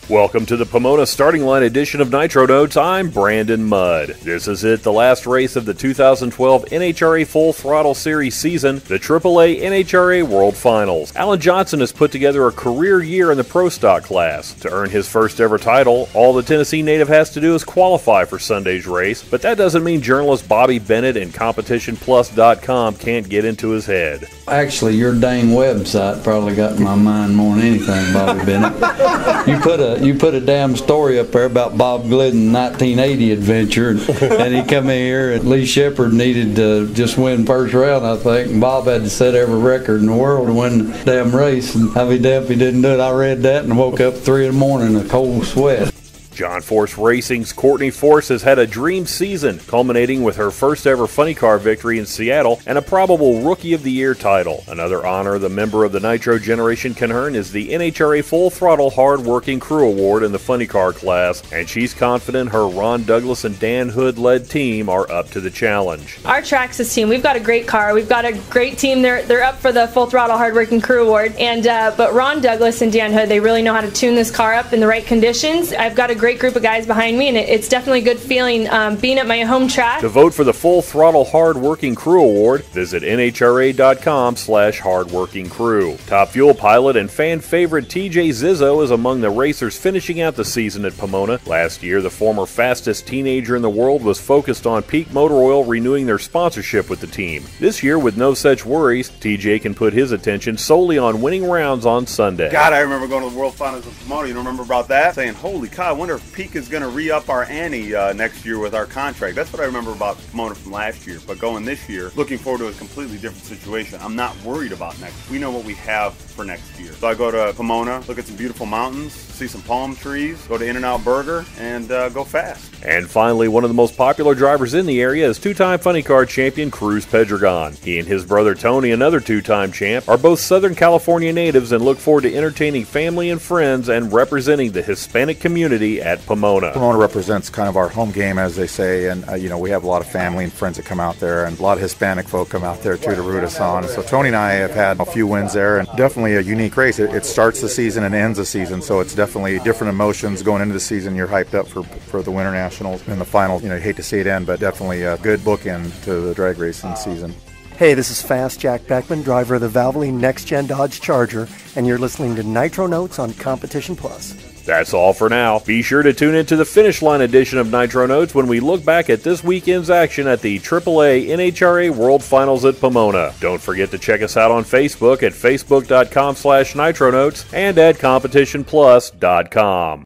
Welcome to the Pomona starting line edition of Nitro Notes. I'm Brandon Mudd. This is it, the last race of the 2012 NHRA Full Throttle Series season, the AAA NHRA World Finals. Alan Johnson has put together a career year in the Pro Stock class. To earn his first ever title, all the Tennessee native has to do is qualify for Sunday's race, but that doesn't mean journalist Bobby Bennett and CompetitionPlus.com can't get into his head. Actually, your dang website probably got in my mind more than anything, Bobby Bennett. You put a damn story up there about Bob Glidden's 1980 adventure, and he come in here, and Lee Shepard needed to just win first round, I think, and Bob had to set every record in the world to win the damn race, and I'll be damned if he didn't do it. I read that and woke up 3 in the morning in a cold sweat. John Force Racing's Courtney Force has had a dream season, culminating with her first ever funny car victory in Seattle and a probable Rookie of the Year title. Another honor the member of the Nitro generation can earn is the NHRA Full Throttle Hard Working Crew Award in the funny car class, and she's confident her Ron Douglas and Dan Hood-led team are up to the challenge. Our Traxxas team, we've got a great car, we've got a great team. They're up for the Full Throttle Hard Working Crew Award, and but Ron Douglas and Dan Hood, they really know how to tune this car up in the right conditions. I've got a great group of guys behind me, and it's definitely a good feeling being at my home track. To vote for the Full Throttle Hard Working Crew Award, visit nhra.com/hardworkingcrew. Top Fuel pilot and fan favorite TJ Zizzo is among the racers finishing out the season at Pomona. Last year, the former fastest teenager in the world was focused on Peak Motor Oil renewing their sponsorship with the team. This year, with no such worries, TJ can put his attention solely on winning rounds on Sunday. God, I remember going to the World Finals of Pomona. You don't remember about that? Saying, holy cow, I wonder if Peak is going to re-up our ante next year with our contract. That's what I remember about Pomona from last year. But going this year, looking forward to a completely different situation. I'm not worried about next. We know what we have for next year. So I go to Pomona, look at some beautiful mountains, see some palm trees, go to In-N-Out Burger, and go fast. And finally, one of the most popular drivers in the area is two-time funny car champion Cruz Pedregon. He and his brother Tony, another two-time champ, are both Southern California natives and look forward to entertaining family and friends and representing the Hispanic community at Pomona. Pomona represents kind of our home game, as they say, and we have a lot of family and friends that come out there, and a lot of Hispanic folk come out there too to root us on. So Tony and I have had a few wins there, and definitely a unique race. It starts the season and ends the season, so it's definitely different emotions going into the season. You're hyped up for the Winter Nationals and the final. You hate to see it end, but definitely a good bookend to the drag racing season. Hey, this is Fast Jack Beckman, driver of the Valvoline Next Gen Dodge Charger, and you're listening to Nitro Notes on Competition Plus. That's all for now. Be sure to tune into the Finish Line edition of Nitro Notes when we look back at this weekend's action at the AAA NHRA World Finals at Pomona. Don't forget to check us out on Facebook at facebook.com/NitroNotes and at CompetitionPlus.com.